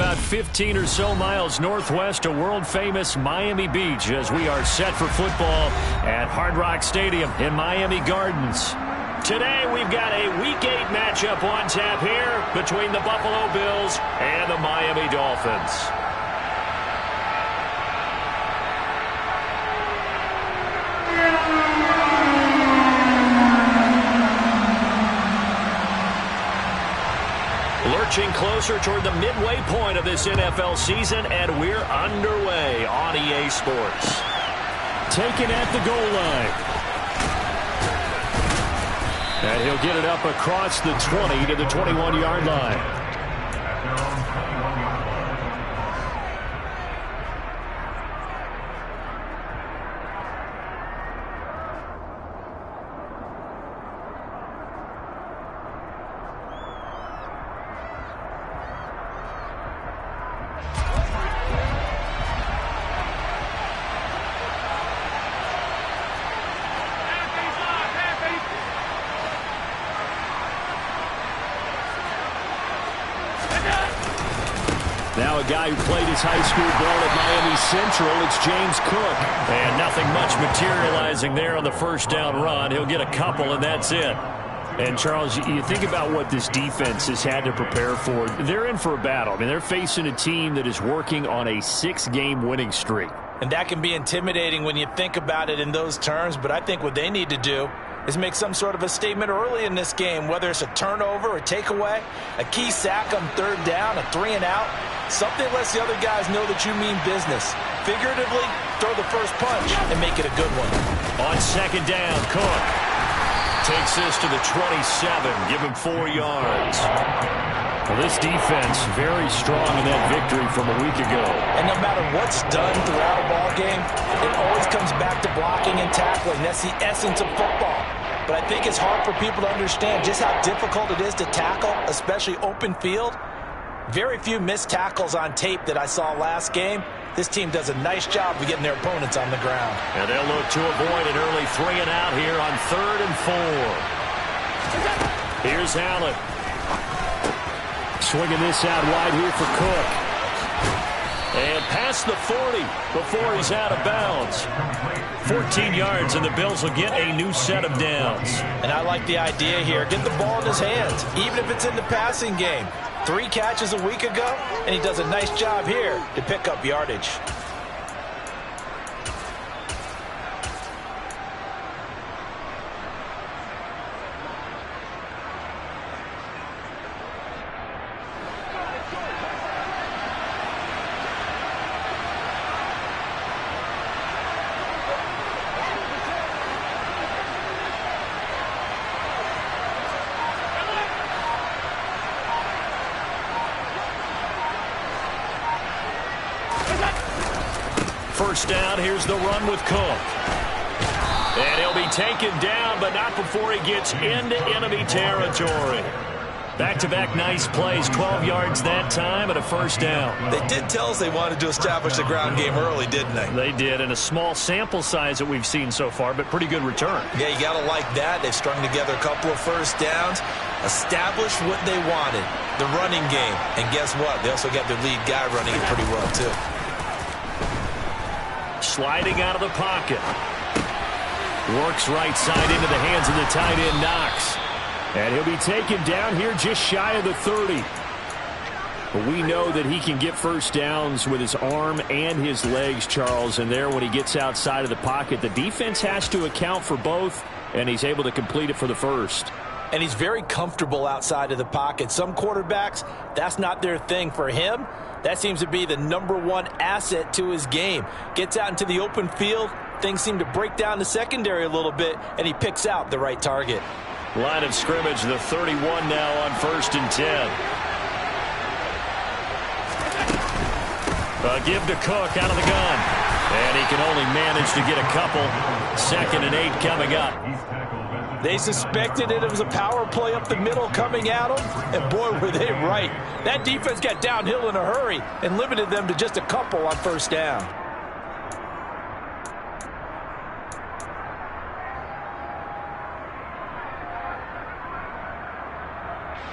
about 15 or so miles northwest of world-famous Miami Beach as we are set for football at Hard Rock Stadium in Miami Gardens. Today we've got a Week 8 matchup on tap here between the Buffalo Bills and the Miami Dolphins. Lurching closer toward the midway point of this NFL season, and we're underway on EA Sports. Taken at the goal line. And he'll get it up across the 20 to the 21-yard line. Now a guy who played his high school ball at Miami Central, it's James Cook. And nothing much materializing there on the first down run. He'll get a couple, and that's it. And, Charles, you think about what this defense has had to prepare for. They're in for a battle. I mean, they're facing a team that is working on a 6-game winning streak. And that can be intimidating when you think about it in those terms, but I think what they need to do is make some sort of a statement early in this game, whether it's a turnover, a takeaway, a key sack on third down, a 3-and-out. Something lets the other guys know that you mean business. Figuratively, throw the first punch and make it a good one. On second down, Cook takes this to the 27, give him 4 yards. Well, this defense very strong in that victory from a week ago. And no matter what's done throughout a ball game, it always comes back to blocking and tackling. That's the essence of football. But I think it's hard for people to understand just how difficult it is to tackle, especially open field. Very few missed tackles on tape that I saw last game. This team does a nice job of getting their opponents on the ground. And they'll look to avoid an early 3-and-out here on 3rd and 4. Here's Allen. Swinging this out wide here for Cook. And past the 40 before he's out of bounds. 14 yards, and the Bills will get a new set of downs. And I like the idea here. Get the ball in his hands, even if it's in the passing game. 3 catches a week ago, and he does a nice job here to pick up yardage. First down, here's the run with Cook. And he'll be taken down, but not before he gets into enemy territory. Back-to-back nice plays, 12 yards that time and a first down. They did tell us they wanted to establish the ground game early, didn't they? They did, and a small sample size that we've seen so far, but pretty good return. Yeah, you got to like that. They've strung together a couple of first downs, established what they wanted, the running game. And guess what? They also got their lead guy running it pretty well, too. Sliding out of the pocket. Works right side into the hands of the tight end, Knox. And he'll be taken down here just shy of the 30. But we know that he can get first downs with his arm and his legs, Charles. And there, when he gets outside of the pocket, the defense has to account for both, and he's able to complete it for the first. And he's very comfortable outside of the pocket. Some quarterbacks, that's not their thing. For him, that seems to be the #1 asset to his game. Gets out into the open field, things seem to break down the secondary a little bit, and he picks out the right target. Line of scrimmage, the 31 now on 1st and 10. Give to Cook out of the gun. And he can only manage to get a couple. 2nd and 8 coming up. They suspected it was a power play up the middle coming at them, and boy, were they right. That defense got downhill in a hurry and limited them to just a couple on first down.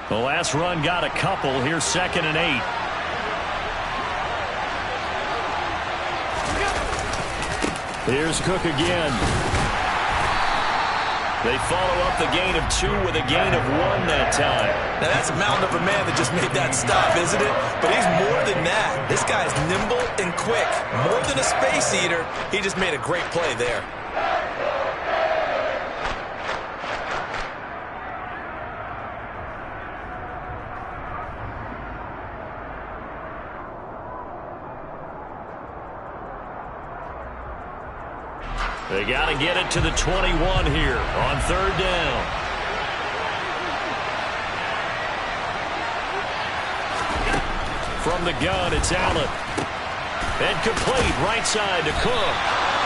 The last run got a couple. Here's 2nd and 8. Here's Cook again. They follow up the gain of 2 with a gain of 1 that time. Now that's a mountain of a man that just made that stop, isn't it? But he's more than that. This guy's nimble and quick. More than a space eater, he just made a great play there. They got to get it to the 21 here on 3rd down. From the gun, it's Allen. And complete right side to Cook.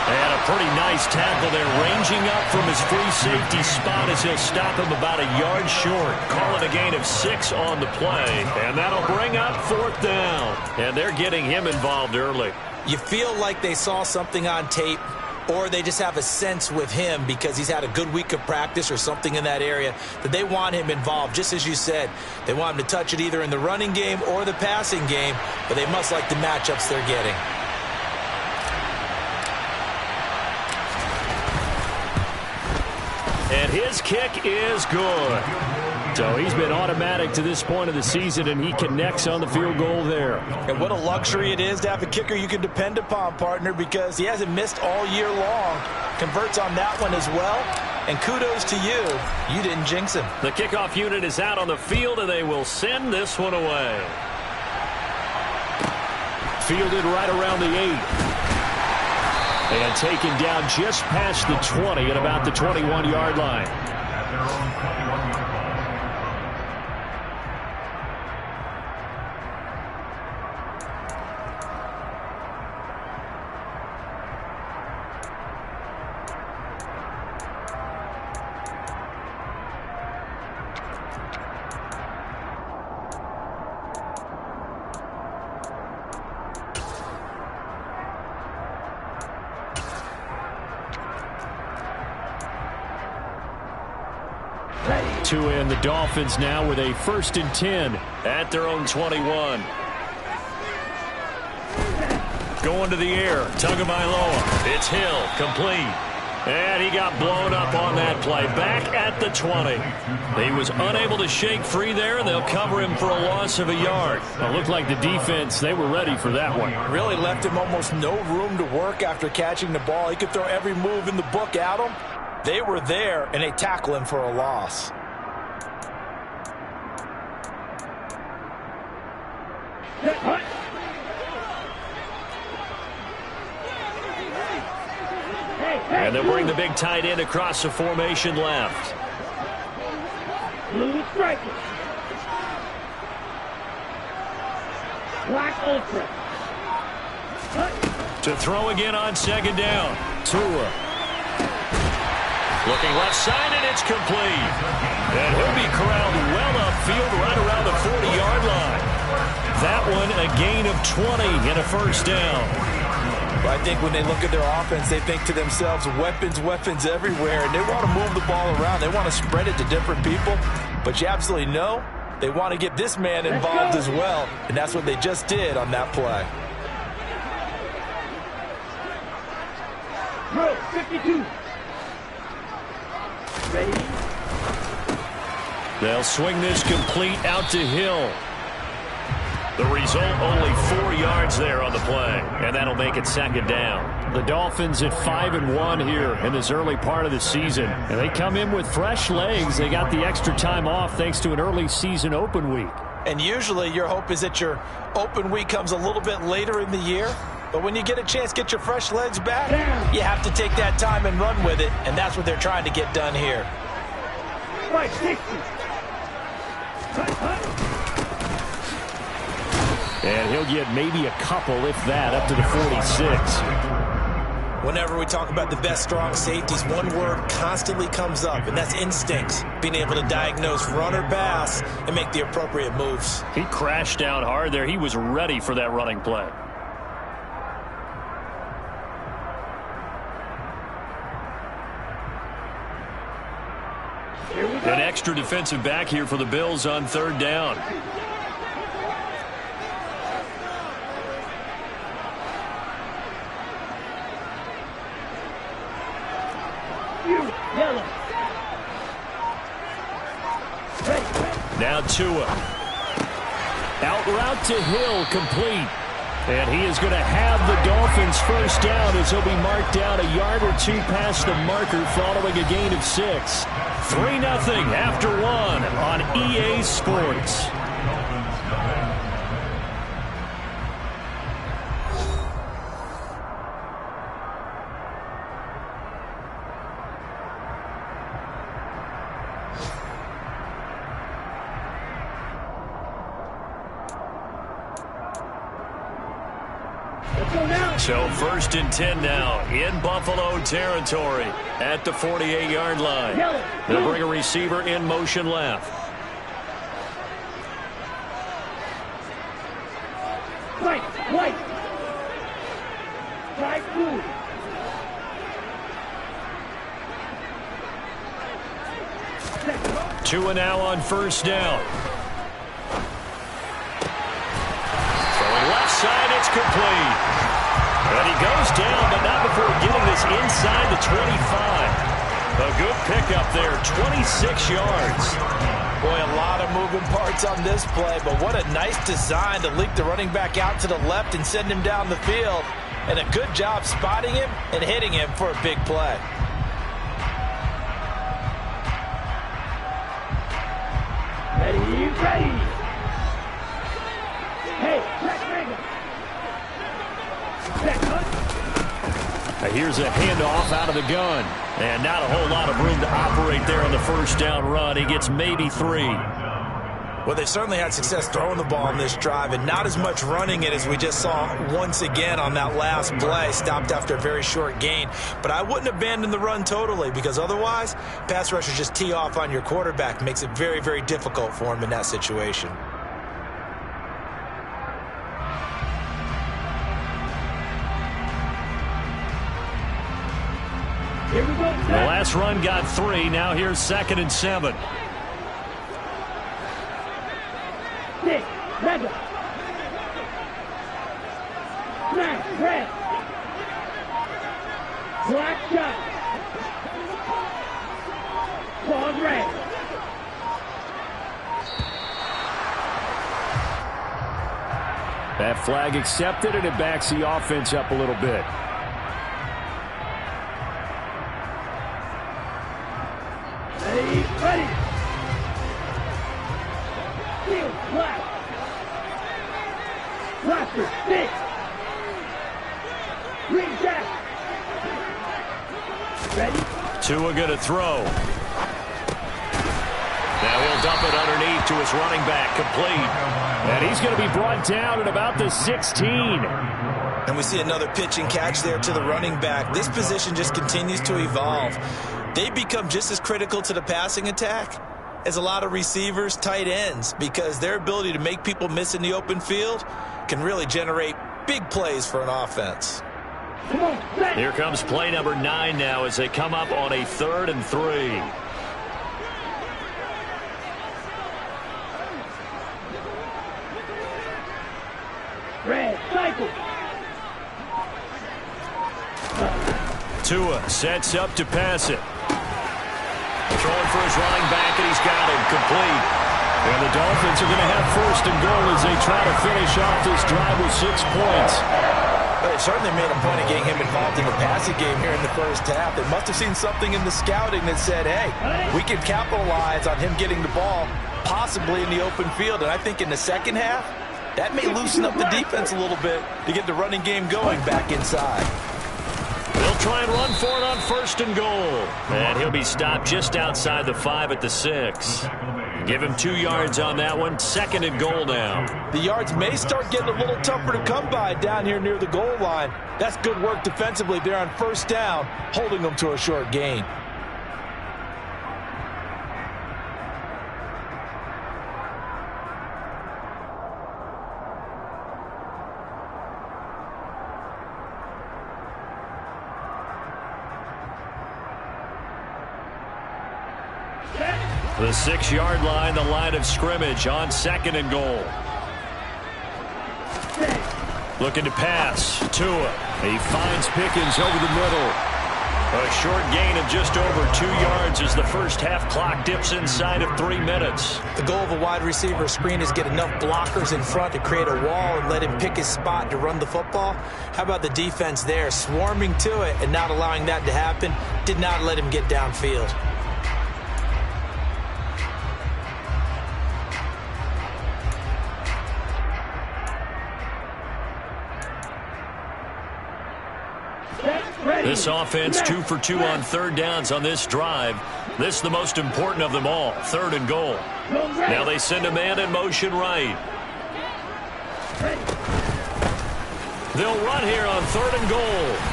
And a pretty nice tackle there, ranging up from his free safety spot as he'll stop him about a yard short. Calling a gain of 6 on the play. And that'll bring up 4th down. And they're getting him involved early. You feel like they saw something on tape, or they just have a sense with him because he's had a good week of practice or something in that area that they want him involved. Just as you said, they want him to touch it either in the running game or the passing game, but they must like the matchups they're getting. And his kick is good. So he's been automatic to this point of the season, and he connects on the field goal there. And what a luxury it is to have a kicker you can depend upon, partner, because he hasn't missed all year long. Converts on that one as well. And kudos to you. You didn't jinx him. The kickoff unit is out on the field, and they will send this one away. Fielded right around the 8. And taken down just past the 20 at about the 21-yard line. To end the Dolphins now with a 1st and 10 at their own 21. Going to the air. Tagovailoa. It's Hill. Complete. And he got blown up on that play. Back at the 20. He was unable to shake free there, and they'll cover him for a loss of a yard. It looked like the defense, they were ready for that one. Really left him almost no room to work after catching the ball. He could throw every move in the book at him. They were there, and they tackle him for a loss. And they'll bring the big tight end across the formation left. Blue striker. Black ultra. To throw again on 2nd down. Tua. Looking left side, and it's complete. And he'll be corralled well upfield right around the 40-yard line. That one a gain of 20 and a 1st down. But I think when they look at their offense, they think to themselves, weapons, weapons everywhere. And they want to move the ball around. They want to spread it to different people. But you absolutely know they want to get this man involved as well. And that's what they just did on that play. Bro, 52. Ready? They'll swing this complete out to Hill. The result, only 4 yards there on the play, and that'll make it 2nd down. The Dolphins at 5-1 here in this early part of the season, and they come in with fresh legs. They got the extra time off thanks to an early season open week. And usually your hope is that your open week comes a little bit later in the year, but when you get a chance to get your fresh legs back, you have to take that time and run with it, and that's what they're trying to get done here. Right, 60. And he'll get maybe a couple, if that, up to the 46. Whenever we talk about the best strong safeties, one word constantly comes up, and that's instincts. Being able to diagnose run or pass and make the appropriate moves. He crashed down hard there. He was ready for that running play. An extra defensive back here for the Bills on 3rd down. Tua. Out route to Hill, complete. And he is going to have the Dolphins first down as he'll be marked down a yard or two past the marker following a gain of 6. 3-0 after 1 on EA Sports. So 1st and 10 now in Buffalo territory at the 48-yard line. They'll bring a receiver in motion left. White. Right through. Tua now on 1st down. Throwing left side, it's complete. And he goes down, but not before getting this inside the 25. A good pickup there, 26 yards. Boy, a lot of moving parts on this play, but what a nice design to leak the running back out to the left and send him down the field. And a good job spotting him and hitting him for a big play. Ready. Hey, check. Here's a handoff out of the gun. And not a whole lot of room to operate there on the 1st down run. He gets maybe 3. Well, they certainly had success throwing the ball in this drive and not as much running it as we just saw once again on that last play. Stopped after a very short gain. But I wouldn't abandon the run totally because otherwise, pass rushers just tee off on your quarterback. Makes it very, very difficult for him in that situation. Here we go. The last run got 3. Now here's 2nd and 7. 6, red. Smash, red. Black shot. Claws red. That flag accepted, and it backs the offense up a little bit. Ready. Field, black. Blaster, 6. Green jack. Ready. Tua going to throw. Now he'll dump it underneath to his running back, complete. And he's going to be brought down at about the 16. And we see another pitch and catch there to the running back. This position just continues to evolve. They become just as critical to the passing attack as a lot of receivers, tight ends, because their ability to make people miss in the open field can really generate big plays for an offense. Come on, set. Here comes play number 9 now as they come up on a 3rd and 3. Red, cycle. Tua sets up to pass it. Throwing for his running back, and he's got him complete. And the Dolphins are going to have 1st and goal as they try to finish off this drive with 6 points. But they certainly made a point of getting him involved in the passing game here in the first half. They must have seen something in the scouting that said, hey, we can capitalize on him getting the ball possibly in the open field. And I think in the second half, that may loosen up the defense a little bit to get the running game going back inside. They'll try and run for it on 1st and goal. And he'll be stopped just outside the 5 at the 6. Give him 2 yards on that one. 2nd and goal now. The yards may start getting a little tougher to come by down here near the goal line. That's good work defensively there on 1st down, holding them to a short gain. The 6-yard line, the line of scrimmage on 2nd and goal. Looking to pass. Tua. He finds Pickens over the middle. A short gain of just over 2 yards as the first half clock dips inside of 3 minutes. The goal of a wide receiver screen is get enough blockers in front to create a wall and let him pick his spot to run the football. How about the defense there, swarming to it and not allowing that to happen? Did not let him get downfield. This offense 2 for 2 on third downs on this drive. This is the most important of them all, 3rd and goal. Now they send a man in motion right. They'll run here on 3rd and goal.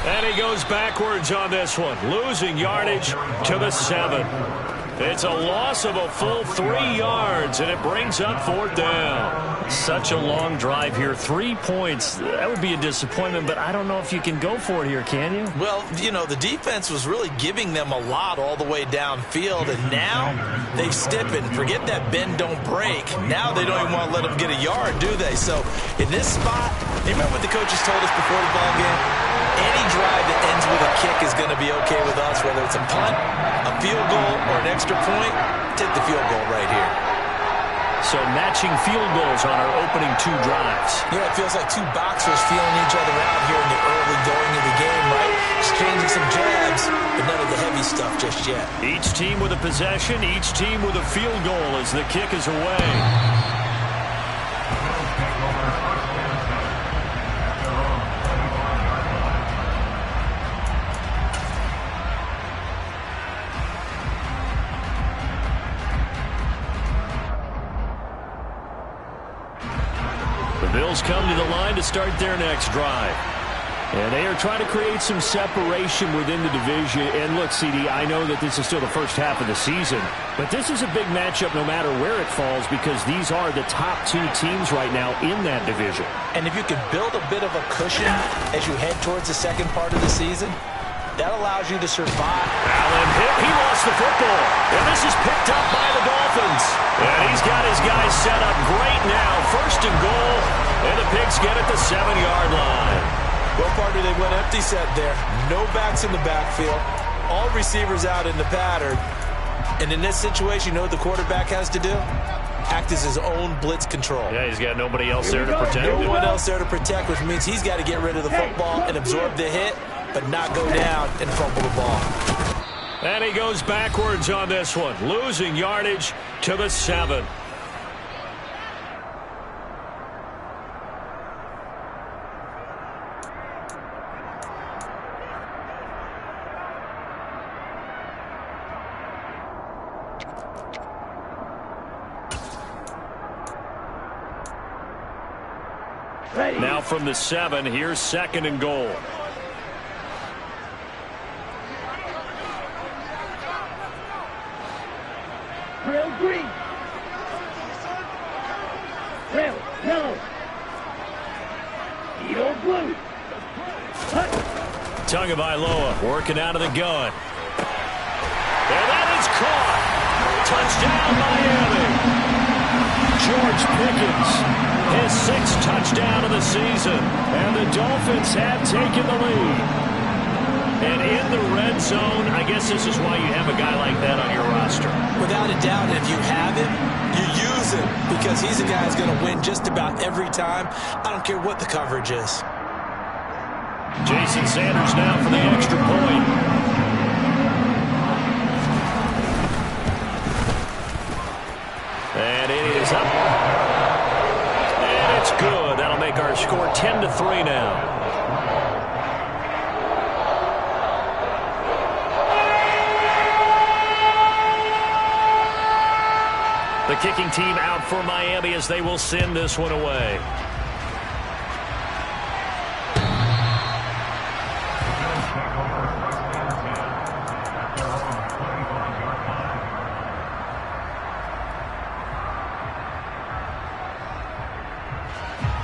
And he goes backwards on this one, losing yardage to the 7. It's a loss of a full 3 yards, and it brings up 4th down. Such a long drive here. 3 points. That would be a disappointment, but I don't know if you can go for it here, can you? Well, you know, the defense was really giving them a lot all the way downfield, and now they've stiffened. Forget that bend, don't break. Now they don't even want to let them get a yard, do they? So in this spot, you remember what the coaches told us before the ball game? Any drive that ends with a kick is going to be okay with us, whether it's a punt, a field goal, or an extra point. Take the field goal right here. So matching field goals on our opening 2 drives. Yeah, it feels like 2 boxers feeling each other out here in the early going of the game, right? Exchanging some jabs, but none of the heavy stuff just yet. Each team with a possession, each team with a field goal as the kick is away. Bills come to the line to start their next drive. And they are trying to create some separation within the division. And look, CD, I know that this is still the first half of the season, but this is a big matchup no matter where it falls because these are the top 2 teams right now in that division. And if you can build a bit of a cushion as you head towards the second part of the season, that allows you to survive. Allen hit. He lost the football. And this is picked up by the Dolphins. And he's got his guys set up great now. 1st and goal. And the Pigs get it the 7-yard line. Well, partner, they went empty set there. No backs in the backfield. All receivers out in the pattern. And in this situation, you know what the quarterback has to do? Act as his own blitz control. Yeah, he's got nobody else there to protect him. No one else there to protect, which means he's got to get rid of the football and absorb the hit, but not go down and fumble the ball. And he goes backwards on this one, losing yardage to the 7. Now from the 7, here's 2nd and goal. Trail green. Trail yellow. Eagle blue. Hut. Tagovailoa working out of the gun. And that is caught. Touchdown, Miami. George Pickens, his 6th touchdown of the season. And the Dolphins have taken the lead. And in the red zone, I guess this is why you have a guy like that on your roster. Without a doubt, if you have him, you use him because he's a guy who's going to win just about every time. I don't care what the coverage is. Jason Sanders now for the extra point. And it is up. And it's good. That'll make our score 10-3 now. The kicking team out for Miami as they will send this one away.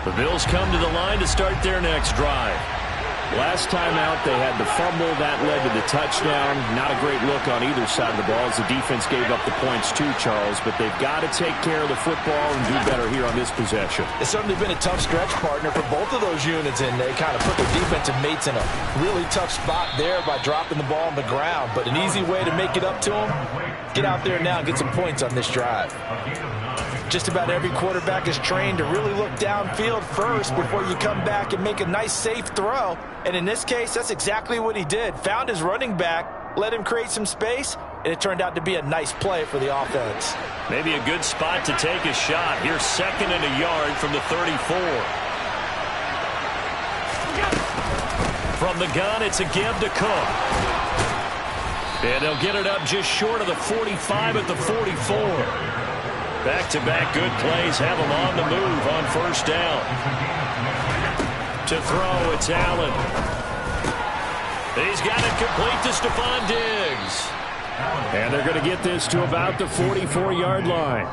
The Bills come to the line to start their next drive. Last time out, they had the fumble. That led to the touchdown. Not a great look on either side of the ball as the defense gave up the points too, Charles. But they've got to take care of the football and do better here on this possession. It's certainly been a tough stretch, partner, for both of those units, and they kind of put their defensive mates in a really tough spot there by dropping the ball on the ground. But an easy way to make it up to them, get out there now and get some points on this drive. Just about every quarterback is trained to really look downfield first before you come back and make a nice, safe throw. And in this case, that's exactly what he did. Found his running back, let him create some space, and it turned out to be a nice play for the offense. Maybe a good spot to take a shot. Here's 2nd and a yard from the 34. From the gun, it's a give to Cook. And they'll get it up just short of the 45 at the 44. Back-to-back good plays have them on the move on 1st down. To throw, it's Allen. He's got it complete to Stephon Diggs. And they're going to get this to about the 44-yard line.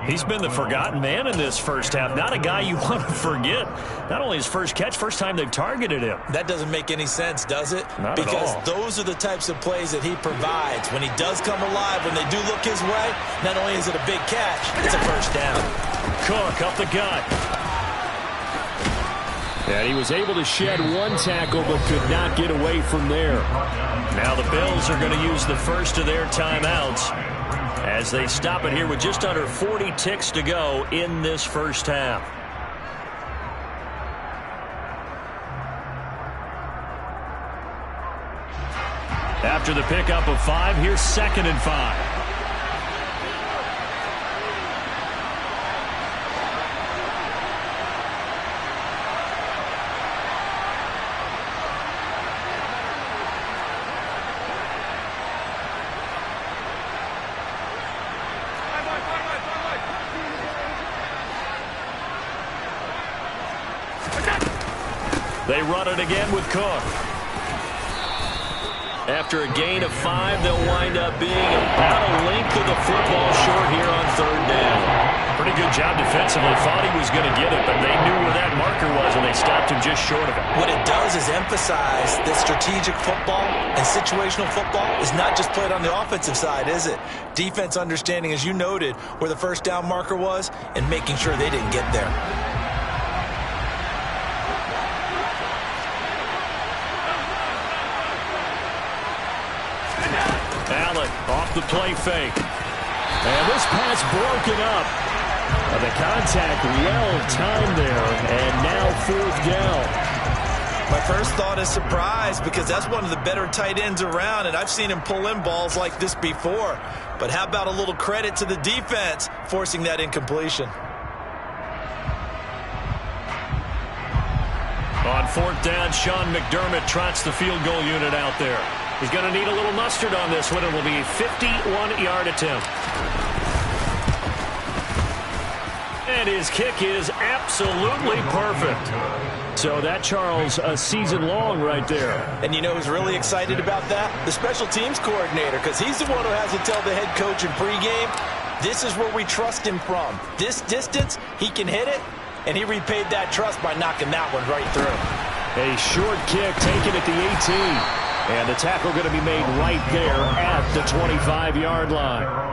He's been the forgotten man in this first half. Not a guy you want to forget. Not only his first catch, first time they've targeted him. That doesn't make any sense, does it? Not because at all. Those are the types of plays that he provides. When he does come alive, when they do look his way, not only is it a big catch, it's a first down. Cook up the gut. And he was able to shed one tackle but could not get away from there. Now the Bills are going to use the first of their timeouts as they stop it here with just under 40 ticks to go in this first half. After the pickup of 5, here's 2nd and 5. They run it again with Cook. After a gain of 5, they'll wind up being about a length of the football short here on 3rd down. Pretty good job defensively. Thought he was going to get it, but they knew where that marker was, and they stopped him just short of it. What it does is emphasize that strategic football and situational football is not just played on the offensive side, is it? Defense understanding, as you noted, where the first down marker was and making sure they didn't get there. Allen off the play fake. And this pass broken up. The contact well-timed there, and now 4th down. My first thought is surprise because that's one of the better tight ends around, and I've seen him pull in balls like this before. But how about a little credit to the defense forcing that incompletion? On 4th down, Sean McDermott trots the field goal unit out there. He's going to need a little mustard on this one. It will be a 51-yard attempt. And his kick is absolutely perfect. So that, Charles, a season long right there. And you know who's really excited about that? The special teams coordinator, because he's the one who has to tell the head coach in pregame, this is where we trust him from. This distance, he can hit it, and he repaid that trust by knocking that one right through. A short kick taken at the 18. And the tackle going to be made right there at the 25-yard line.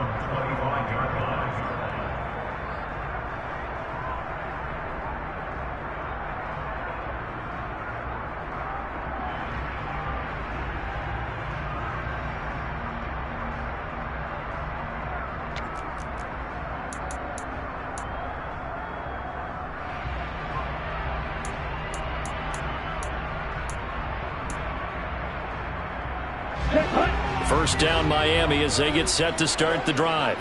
First down Miami as they get set to start the drive.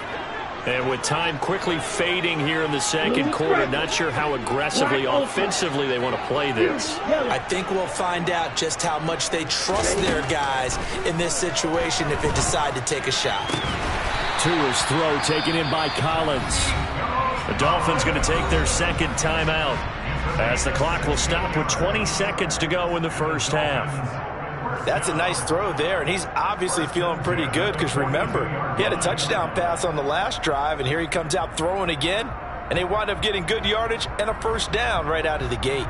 And with time quickly fading here in the second quarter, not sure how aggressively, offensively they want to play this. I think we'll find out just how much they trust their guys in this situation if they decide to take a shot. Tua's throw taken in by Collins. The Dolphins going to take their second timeout as the clock will stop with 20 seconds to go in the first half. That's a nice throw there, and he's obviously feeling pretty good because, remember, he had a touchdown pass on the last drive, and here he comes out throwing again, and they wind up getting good yardage and a first down right out of the gate.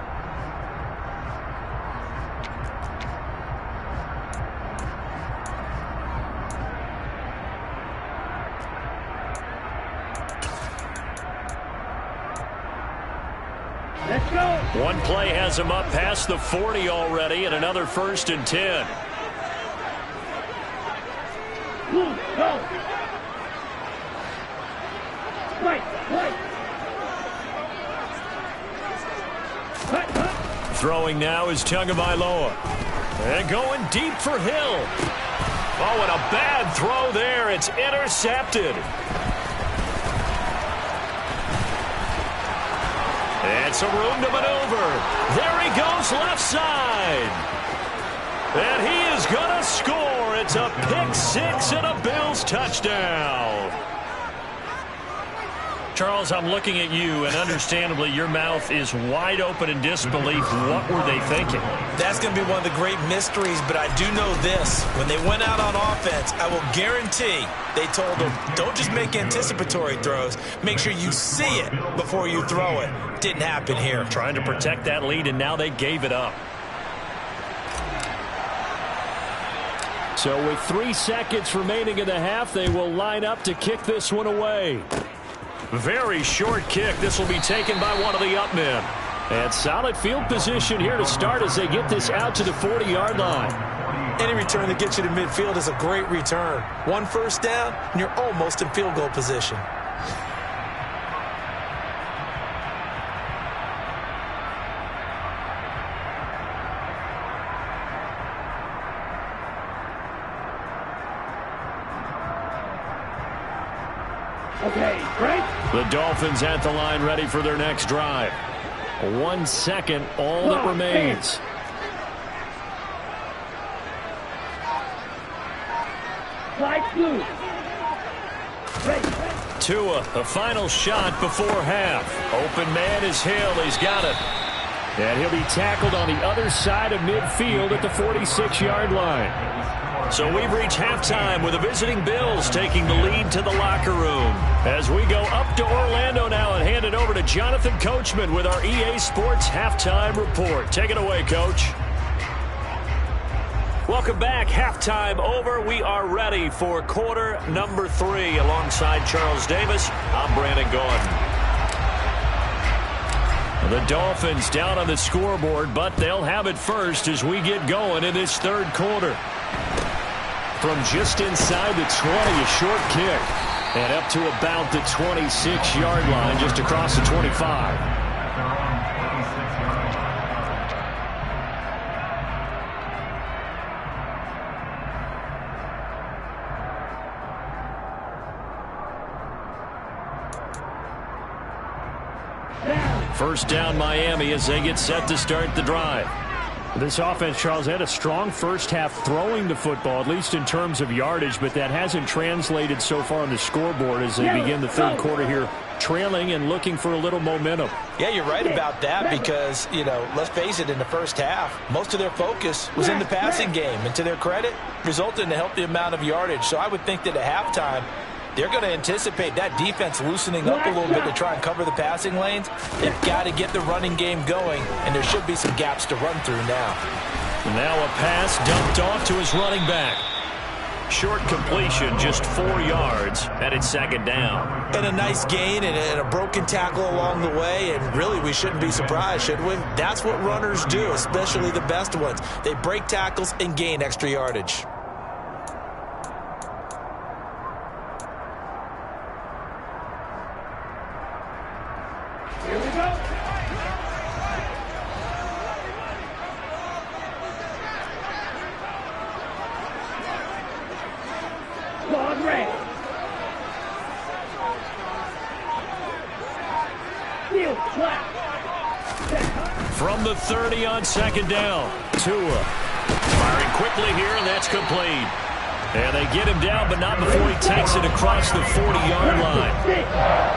One play has him up past the 40 already, and another 1st and 10. Blue, go. Right, right. Throwing now is Tagovailoa. And going deep for Hill. Oh, and a bad throw there. It's intercepted. And some room to maneuver. There he goes left side. And he is going to score. It's a pick six and a Bills touchdown. Charles, I'm looking at you, and understandably, your mouth is wide open in disbelief. What were they thinking? That's going to be one of the great mysteries, but I do know this. When they went out on offense, I will guarantee they told them, don't just make anticipatory throws. Make sure you see it before you throw it. Didn't happen here. Trying to protect that lead, and now they gave it up. So with 3 seconds remaining in the half, they will line up to kick this one away. Very short kick. This will be taken by one of the up men. And solid field position here to start as they get this out to the 40-yard line. Any return that gets you to midfield is a great return. 1 first down, and you're almost in field goal position. Okay, Frank. The Dolphins at the line ready for their next drive. 1 second, all that remains. Fly blue. Ready. Tua, the final shot before half. Open man is Hill. He's got it. And he'll be tackled on the other side of midfield at the 46-yard line. So we've reached halftime with the visiting Bills taking the lead to the locker room. As we go up to Orlando now and hand it over to Jonathan Coachman with our EA Sports Halftime Report. Take it away, Coach. Welcome back. Halftime over. We are ready for quarter number 3. Alongside Charles Davis, I'm Brandon Gordon. The Dolphins down on the scoreboard, but they'll have it first as we get going in this third quarter. From just inside the 20, a short kick. And up to about the 26-yard line, just across the 25. First down, Miami, as they get set to start the drive. This offense, Charles, had a strong first half throwing the football, at least in terms of yardage, but that hasn't translated so far on the scoreboard as they begin the third quarter here, trailing and looking for a little momentum. Yeah, you're right about that because, let's face it, in the first half, most of their focus was in the passing game. And to their credit, resulted in a healthy amount of yardage. So I would think that at halftime, they're going to anticipate that defense loosening up a little bit to try and cover the passing lanes. They've got to get the running game going, and there should be some gaps to run through now. Now a pass dumped off to his running back. Short completion, just 4 yards, and it's second down. And a nice gain and a broken tackle along the way, and really we shouldn't be surprised, should we? That's what runners do, especially the best ones. They break tackles and gain extra yardage. Here we go. Long red. Field flat. From the 30 on second down, Tua firing quickly here, and that's complete. And they get him down, but not before he takes it across the 40-yard line.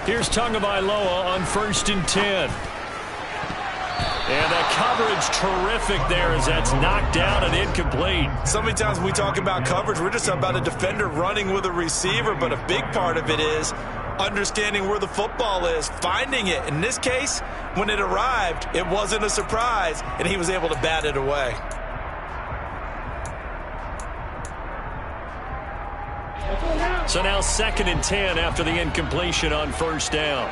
Here's Tagovailoa on 1st and 10. And the coverage terrific there as that's knocked down and incomplete. So many times when we talk about coverage, we're just about a defender running with a receiver, but a big part of it is understanding where the football is, finding it. In this case, when it arrived, it wasn't a surprise, and he was able to bat it away. So now 2nd and 10 after the incompletion on first down.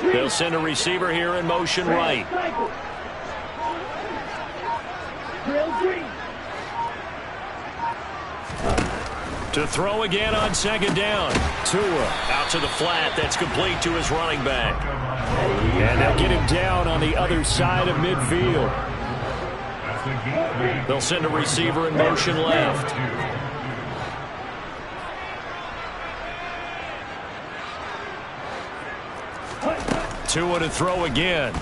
They'll send a receiver here in motion right. To throw again on 2nd down. Tua out to the flat. That's complete to his running back. And they'll get him down on the other side of midfield. They'll send a receiver in motion left. Tua to throw again.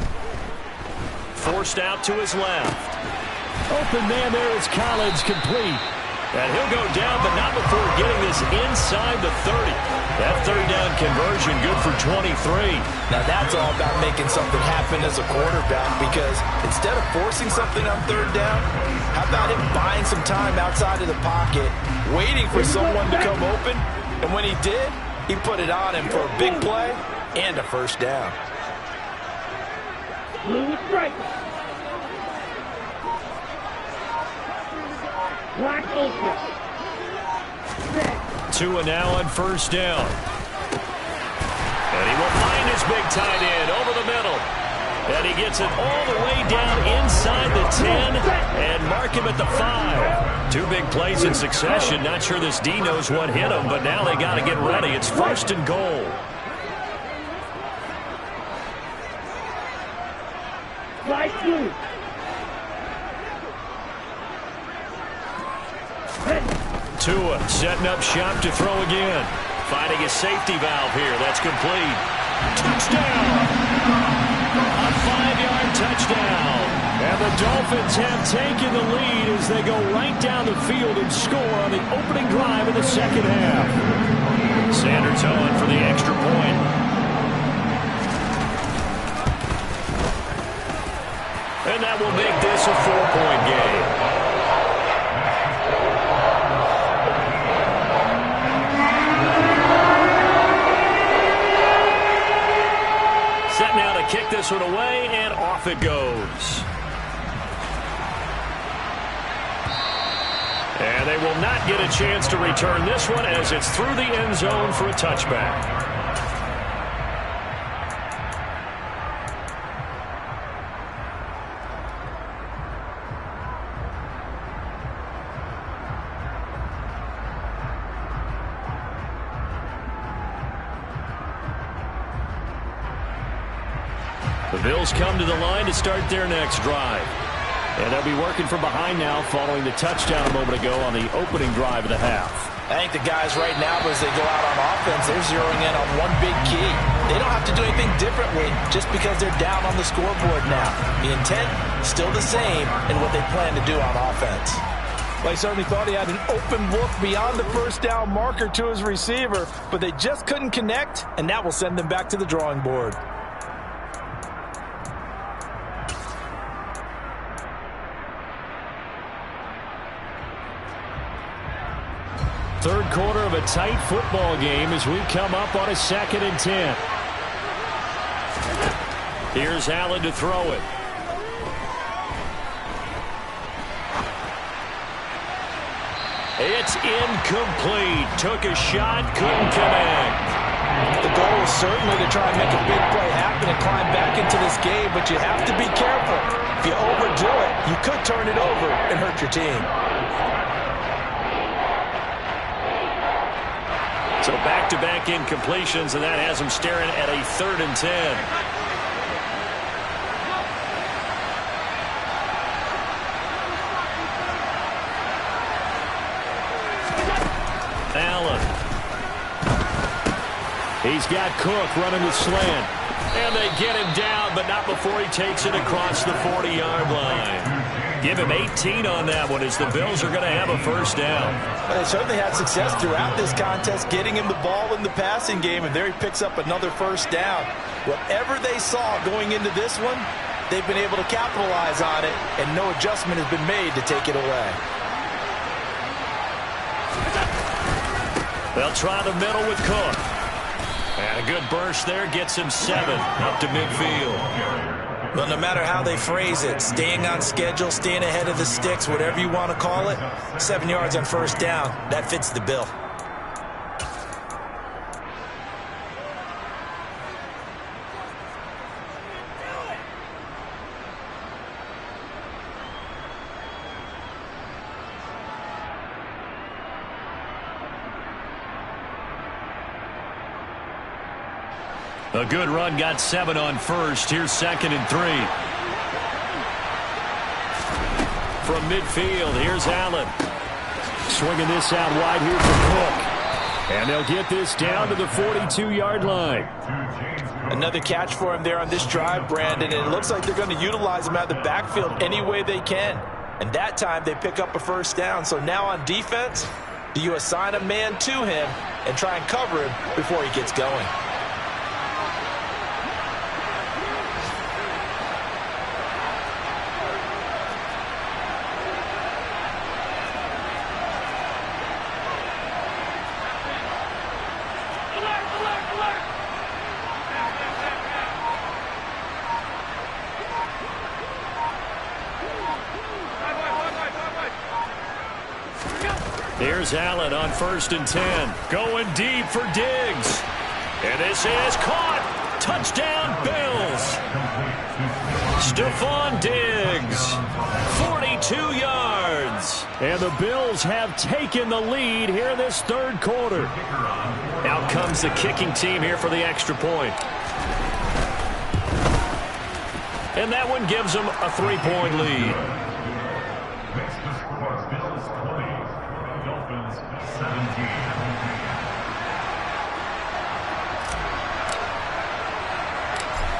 Forced out to his left. Open man there is Collins, complete. And he'll go down, but not before getting this inside the 30. That 3rd down conversion good for 23. Now that's all about making something happen as a quarterback, because instead of forcing something on 3rd down, how about him buying some time outside of the pocket, waiting for someone to come open, and when he did, he put it on him for a big play and a first down. Blue striker. Black ultra. Tua now on first down. And he will find his big tight end over the middle. And he gets it all the way down inside the 10 and mark him at the 5. 2 big plays in succession. Not sure this D knows what hit him, but now they got to get ready. It's 1st and goal. Light blue. Tua setting up shop to throw again. Finding a safety valve here. That's complete. Touchdown! A 5-yard touchdown. And the Dolphins have taken the lead as they go right down the field and score on the opening drive of the 2nd half. Sanders on for the extra point. And that will make this a 4-point game. Set now to kick this one away, and off it goes. And they will not get a chance to return this one as it's through the end zone for a touchback. The Bills come to the line to start their next drive. And they'll be working from behind now following the touchdown a moment ago on the opening drive of the half. I think the guys right now, as they go out on offense, they're zeroing in on one big key. They don't have to do anything differently just because they're down on the scoreboard now. The intent, still the same in what they plan to do on offense. Well, he certainly thought he had an open look beyond the first down marker to his receiver, but they just couldn't connect, and that will send them back to the drawing board. 3rd quarter of a tight football game as we come up on a 2nd and 10. Here's Allen to throw it. It's incomplete. Took a shot, couldn't connect. The goal is certainly to try and make a big play happen and climb back into this game, but you have to be careful. If you overdo it, you could turn it over and hurt your team. So back-to-back incompletions, and that has them staring at a 3rd and 10. Allen. He's got Cook running the slant. And they get him down, but not before he takes it across the 40-yard line. Give him 18 on that one as the Bills are going to have a first down. Well, they certainly had success throughout this contest getting him the ball in the passing game, and there he picks up another first down. Whatever they saw going into this one, they've been able to capitalize on it, and no adjustment has been made to take it away. They'll try the middle with Cook. And a good burst there gets him 7 up to midfield. Well, no matter how they phrase it, staying on schedule, staying ahead of the sticks, whatever you want to call it, 7 yards on first down, that fits the bill. A good run got 7 on first. Here's 2nd and 3. From midfield, here's Allen. Swinging this out wide here for Cook. And they'll get this down to the 42-yard line. Another catch for him there on this drive, Brandon, and it looks like they're going to utilize him out of the backfield any way they can. And that time they pick up a first down. So now on defense, do you assign a man to him and try and cover him before he gets going? Here's Allen on 1st and 10. Going deep for Diggs. And this is caught. Touchdown, Bills. Stephon Diggs. 42 yards. And the Bills have taken the lead here in this 3rd quarter. Out comes the kicking team here for the extra point. And that one gives them a 3-point lead.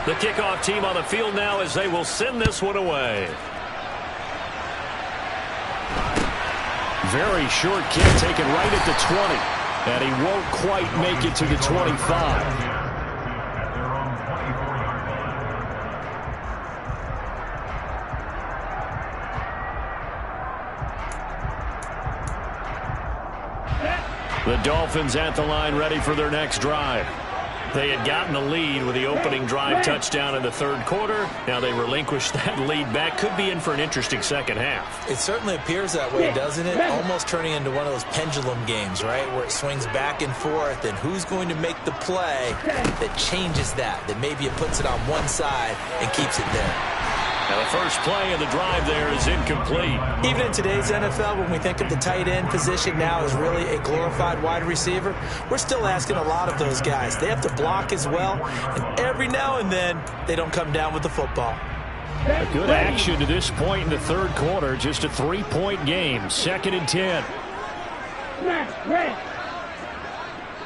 The kickoff team on the field now as they will send this one away. Very short kick taken right at the 20. And he won't quite make it to the 25. The Dolphins at the line ready for their next drive. They had gotten the lead with the opening drive touchdown in the 3rd quarter. Now they relinquished that lead back. Could be in for an interesting second half. It certainly appears that way, doesn't it? Almost turning into one of those pendulum games, right, where it swings back and forth, and who's going to make the play that changes that maybe it puts it on one side and keeps it there. Now the first play of the drive there is incomplete. Even in today's NFL, when we think of the tight end position now as really a glorified wide receiver, we're still asking a lot of those guys. They have to block as well, and every now and then they don't come down with the football. A good action to this point in the 3rd quarter. Just a 3-point game. 2nd and 10. Smash, red.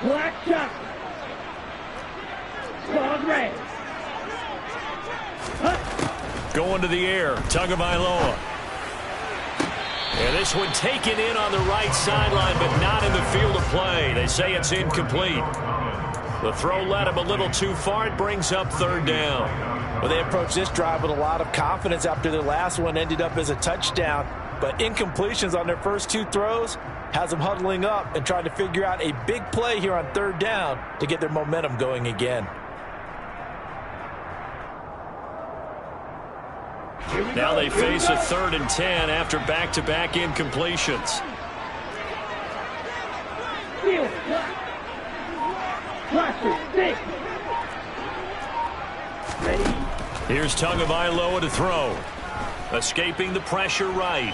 Black shot. Ball red. Going to the air. Tagovailoa. And this one taken in on the right sideline, but not in the field of play. They say it's incomplete. The throw led him a little too far. It brings up 3rd down. Well, they approached this drive with a lot of confidence after their last one ended up as a touchdown. But incompletions on their first 2 throws has them huddling up and trying to figure out a big play here on 3rd down to get their momentum going again. Now they face a 3rd and 10 after back-to-back incompletions. Here's Tagovailoa to throw. Escaping the pressure right.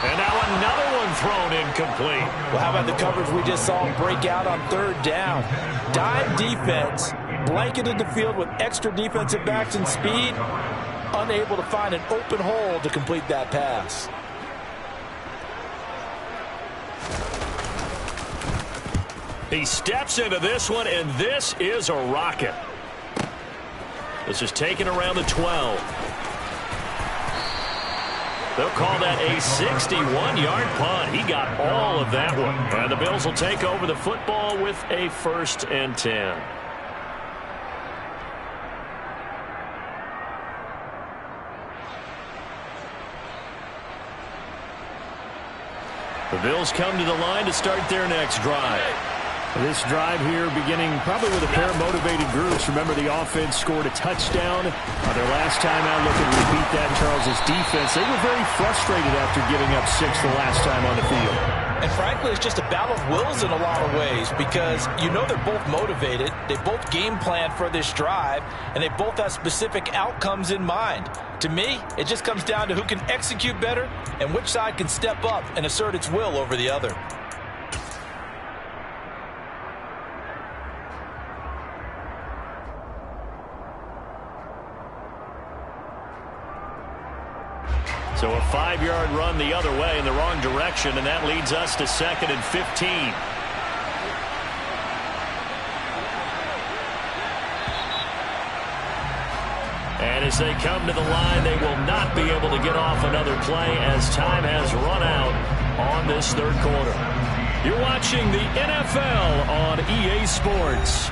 And now another one thrown incomplete. Well, how about the coverage we just saw break out on 3rd down? Dime defense, blanketed the field with extra defensive backs and speed, unable to find an open hole to complete that pass. He steps into this one, and this is a rocket. This is taken around the 12. They'll call that a 61-yard punt. He got all of that one. And the Bills will take over the football with a 1st and 10. The Bills come to the line to start their next drive. This drive here beginning probably with a pair of motivated groups. Remember, the offense scored a touchdown. Their last time out looking to repeat that in Charles' defense. They were very frustrated after giving up 6 the last time on the field. And frankly, it's just a battle of wills in a lot of ways because you know they're both motivated. They both game plan for this drive, and they both have specific outcomes in mind. To me, it just comes down to who can execute better and which side can step up and assert its will over the other. So a 5-yard run the other way in the wrong direction, and that leads us to 2nd and 15. And as they come to the line, they will not be able to get off another play as time has run out on this third quarter. You're watching the NFL on EA Sports.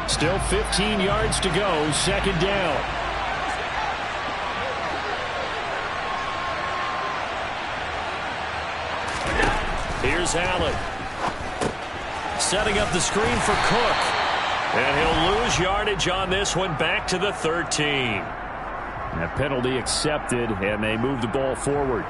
Still 15 yards to go, 2nd down. Here's Allen. Setting up the screen for Cook. And he'll lose yardage on this one, back to the 13. A penalty accepted, and they move the ball forward.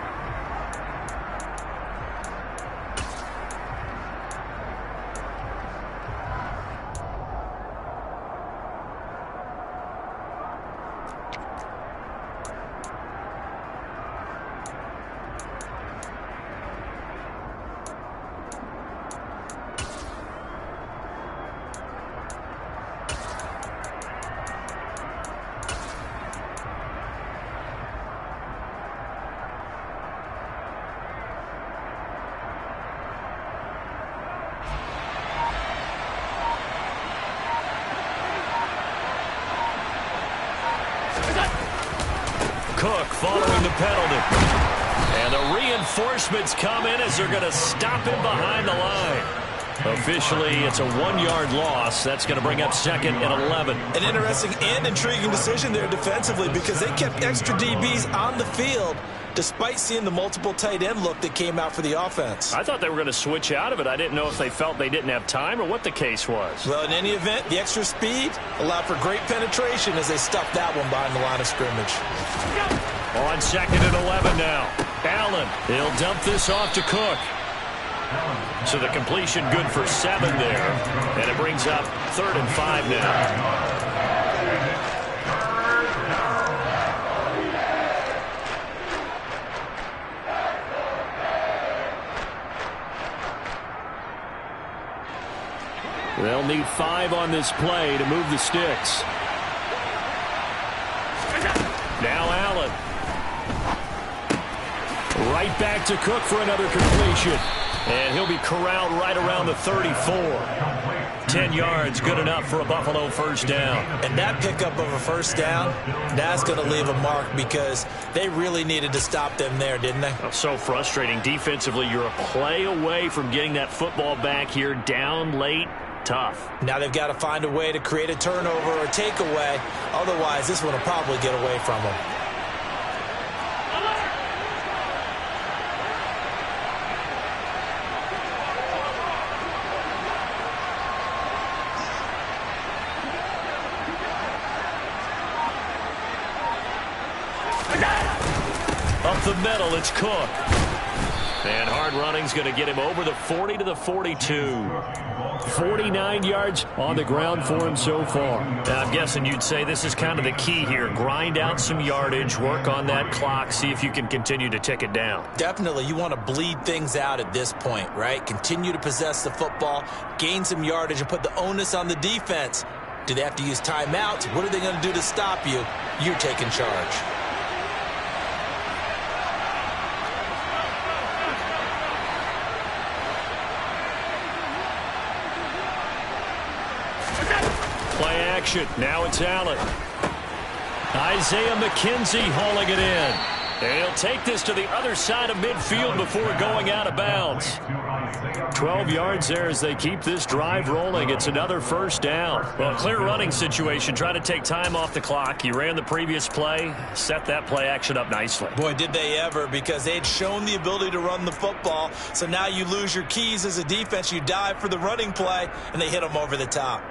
Cook following the penalty. And the reinforcements come in as they're going to stop him behind the line. Officially, it's a 1-yard loss. That's going to bring up 2nd and 11. An interesting and intriguing decision there defensively because they kept extra DBs on the field despite seeing the multiple tight end look that came out for the offense. I thought they were going to switch out of it. I didn't know if they felt they didn't have time or what the case was. Well, in any event, the extra speed allowed for great penetration as they stuffed that one behind the line of scrimmage. On 2nd and 11 now. Allen, he'll dump this off to Cook. So the completion good for 7 there. And it brings up 3rd and 5 now. They'll need 5 on this play to move the sticks. Now Allen. Right back to Cook for another completion. And he'll be corralled right around the 34. 10 yards, good enough for a Buffalo first down. And that pickup of a first down, that's going to leave a mark because they really needed to stop them there, didn't they? Oh, so frustrating. Defensively, you're a play away from getting that football back here down late. Tough. Now they've got to find a way to create a turnover or takeaway. Otherwise, this one will probably get away from them. Up the middle, it's Cook. And hard running's going to get him over the 40 to the 42. 49 yards on the ground for him so far. Now, I'm guessing you'd say this is kind of the key here. Grind out some yardage, work on that clock, see if you can continue to tick it down. Definitely. You want to bleed things out at this point, right? Continue to possess the football, gain some yardage, and put the onus on the defense. Do they have to use timeouts? What are they going to do to stop you? You're taking charge. action. Now it's Allen. Isaiah McKenzie hauling it in. And he'll take this to the other side of midfield before going out of bounds. 12 yards there as they keep this drive rolling. It's another first down. Well, clear running situation. Try to take time off the clock. He ran the previous play, set that play action up nicely. Boy, did they ever, because they'd shown the ability to run the football. So now you lose your keys as a defense. You dive for the running play, and they hit them over the top.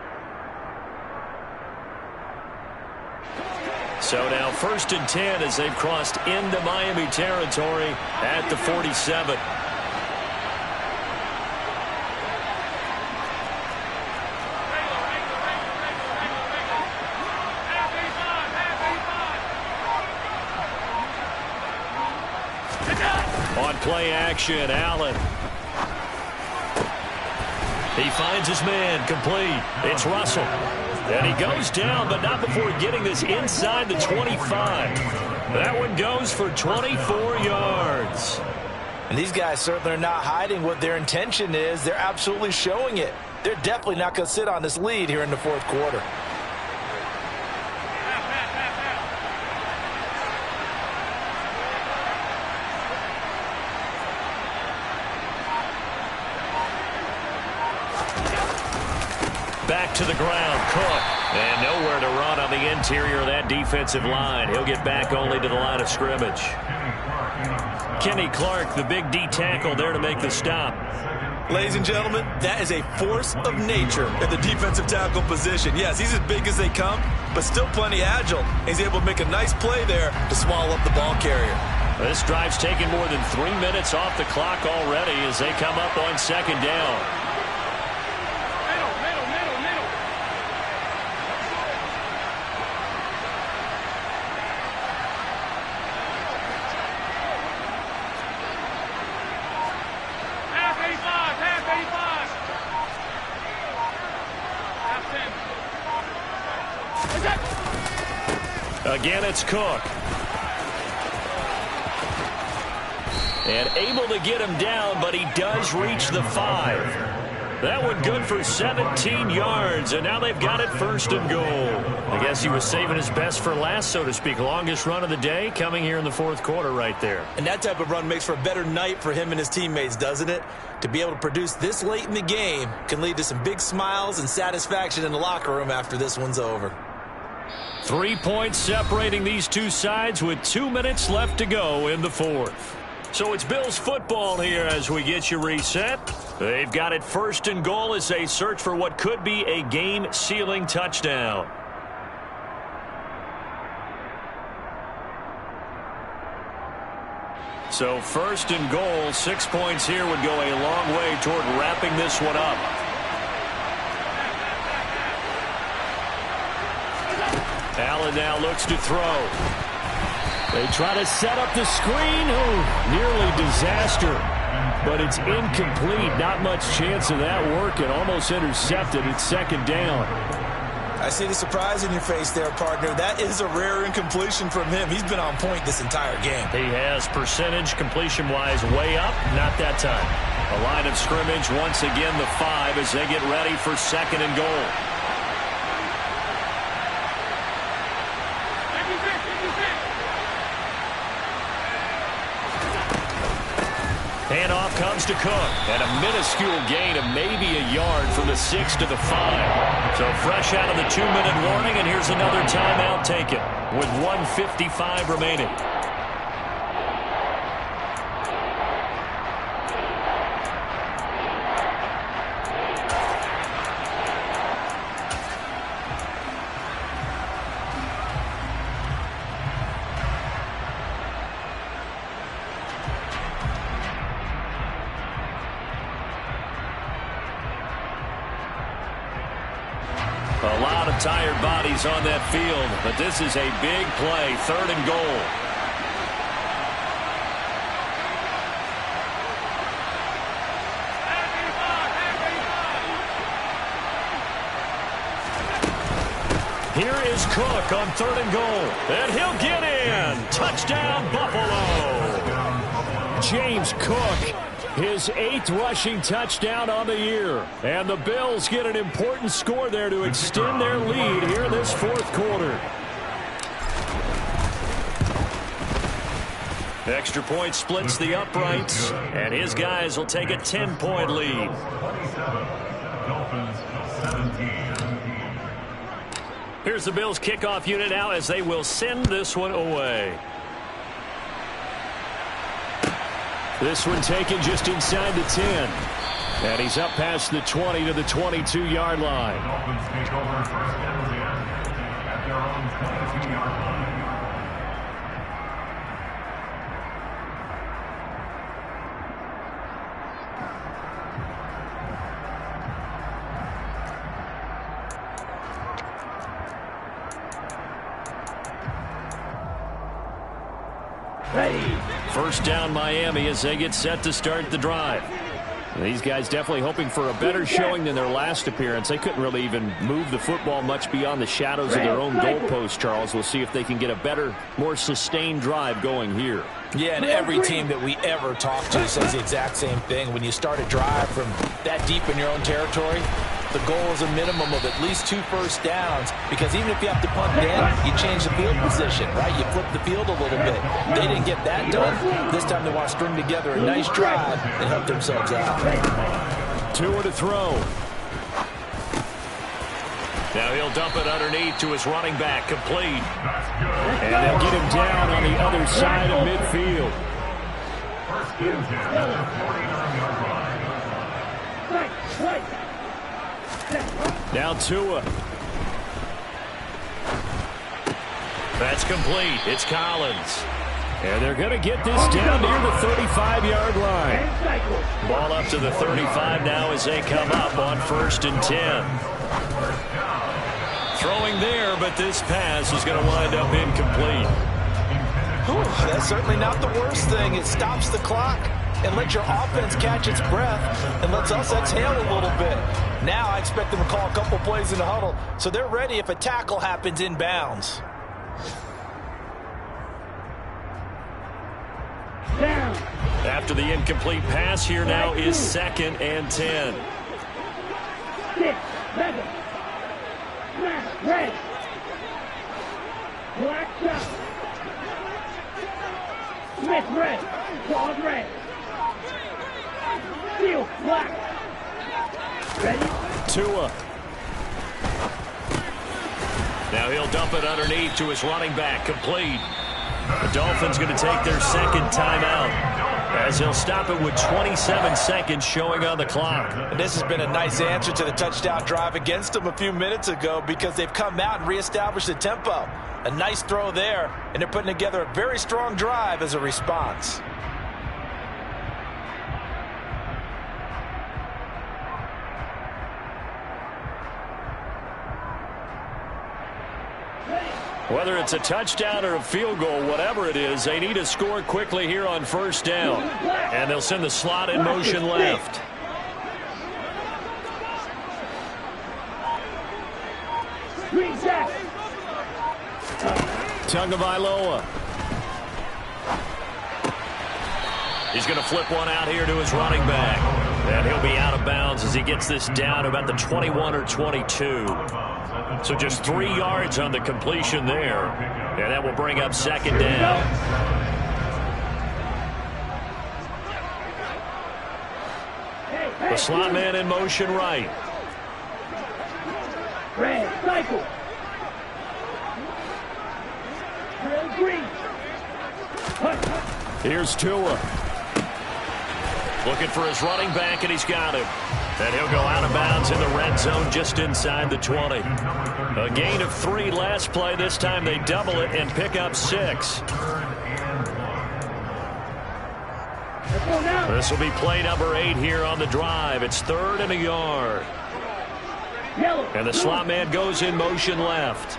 So now 1st and 10 as they've crossed into Miami territory at the 47. On play action, Allen. He finds his man, complete. It's Russell. And he goes down, but not before getting this inside the 25. That one goes for 24 yards. And these guys certainly are not hiding what their intention is. They're absolutely showing it. They're definitely not going to sit on this lead here in the fourth quarter. Back to the ground, Cook. And nowhere to run on the interior of that defensive line. He'll get back only to the line of scrimmage. Kenny Clark, the big D tackle, there to make the stop. Ladies and gentlemen, that is a force of nature at the defensive tackle position. Yes, he's as big as they come, but still plenty agile. He's able to make a nice play there to swallow up the ball carrier. This drive's taken more than 3 minutes off the clock already as they come up on 2nd down. Again, it's Cook. And able to get him down, but he does reach the 5. That one good for 17 yards, and now they've got it 1st and goal. I guess he was saving his best for last, so to speak. Longest run of the day coming here in the 4th quarter right there. And that type of run makes for a better night for him and his teammates, doesn't it? To be able to produce this late in the game can lead to some big smiles and satisfaction in the locker room after this one's over. 3 points separating these two sides with 2 minutes left to go in the 4th. So it's Bills football here as we get you reset. They've got it 1st and goal as they search for what could be a game-sealing touchdown. So 1st and goal, 6 points here would go a long way toward wrapping this one up. Allen now looks to throw. They try to set up the screen. Oh, nearly disaster. But it's incomplete. Not much chance of that working. Almost intercepted. It's 2nd down. I see the surprise in your face there, partner. That is a rare incompletion from him. He's been on point this entire game. He has percentage completion-wise way up. Not that time. A line of scrimmage once again the 5 as they get ready for 2nd and goal. Handoff comes to Cook, and a minuscule gain of maybe a yard from the 6 to the 5. So fresh out of the 2-minute warning, and here's another timeout taken with 1:55 remaining. A lot of tired bodies on that field, but this is a big play, 3rd and goal. Here is Cook on 3rd and goal, and he'll get in. Touchdown, Buffalo. James Cook His 8th rushing touchdown on the year. And the Bills get an important score there to extend their lead here in this 4th quarter. Extra point splits the uprights, and his guys will take a 10-point lead. Dolphins 17. Here's the Bills kickoff unit now as they will send this one away. This one taken just inside the 10. And he's up past the 20 to the 22-yard line. Dolphins take over first and 10 at their own 22-yard line. First down Miami as they get set to start the drive. These guys definitely hoping for a better showing than their last appearance. They couldn't really even move the football much beyond the shadows of their own goalpost, Charles. We'll see if they can get a better, more sustained drive going here. Yeah, and every team that we ever talk to says the exact same thing. When you start a drive from that deep in your own territory, the goal is a minimum of at least 2 first downs, because even if you have to punt then, you change the field position, right? You flip the field a little bit. They didn't get that done. This time they want to string together a nice drive and help themselves out. Tua to throw. Now he'll dump it underneath to his running back, complete. And they'll get him down on the other side of midfield. First and 10 at the 49-yard line. Now Tua. That's complete. It's Collins. And they're going to get this down near the 35-yard line. Ball up to the 35 now as they come up on 1st and 10. Throwing there, but this pass is going to wind up incomplete. Whew, that's certainly not the worst thing. It stops the clock and lets your offense catch its breath and lets us exhale a little bit. Now I expect them to call a couple plays in the huddle so they're ready if a tackle happens inbounds. After the incomplete pass, here now is 2nd and 10. 6, 7. Red. Black shot. Smith red. Claude red. Steel black. Ready? Tua. Now he'll dump it underneath to his running back, complete. The Dolphins going to take their 2nd timeout, as he'll stop it with 27 seconds showing on the clock. And this has been a nice answer to the touchdown drive against them a few minutes ago, because they've come out and reestablished the tempo. A nice throw there, and they're putting together a very strong drive as a response. Whether it's a touchdown or a field goal, whatever it is, they need to score quickly here on 1st down. And they'll send the slot in motion left. Tagovailoa. He's going to flip one out here to his running back. And he'll be out of bounds as he gets this down about the 21 or 22. So just 3 yards on the completion there. And that will bring up 2nd down. The slot man in motion right. Red, cycle. Green. Here's Tua. Looking for his running back, and he's got him. And he'll go out of bounds in the red zone just inside the 20. A gain of 3 last play. This time they double it and pick up 6. This will be play number 8 here on the drive. It's 3rd and a yard. And the slot man goes in motion left.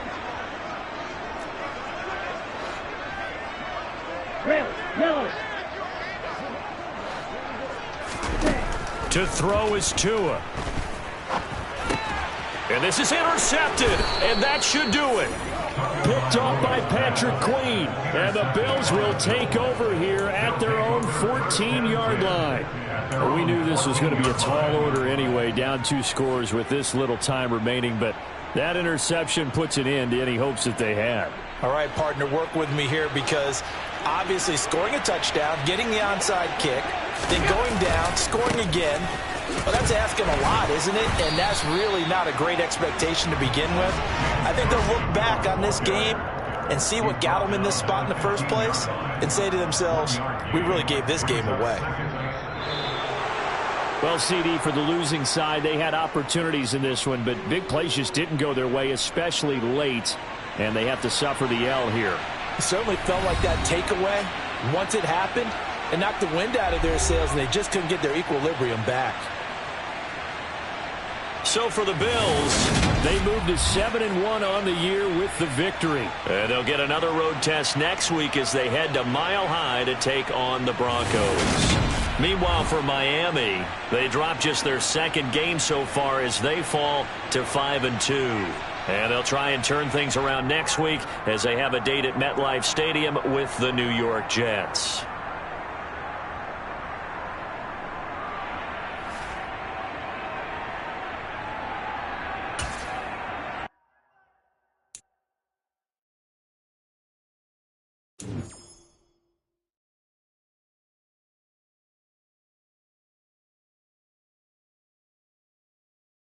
To throw is Tua. And this is intercepted, and that should do it. Picked off by Patrick Queen. And the Bills will take over here at their own 14-yard line. Well, we knew this was going to be a tall order anyway, down 2 scores with this little time remaining, but that interception puts an end to any hopes that they had. All right, partner, work with me here because obviously scoring a touchdown, getting the onside kick, then going down, scoring again. Well, that's asking a lot, isn't it? And that's really not a great expectation to begin with. I think they'll look back on this game and see what got them in this spot in the first place and say to themselves, we really gave this game away. Well, CD, for the losing side, they had opportunities in this one, but big plays just didn't go their way, especially late, and they have to suffer the L here. It certainly felt like that takeaway, once it happened, it knocked the wind out of their sails, and they just couldn't get their equilibrium back. So for the Bills, they moved to 7-1 on the year with the victory. And they'll get another road test next week as they head to Mile High to take on the Broncos. Meanwhile, for Miami, they dropped just their second game so far as they fall to 5-2. And they'll try and turn things around next week as they have a date at MetLife Stadium with the New York Jets.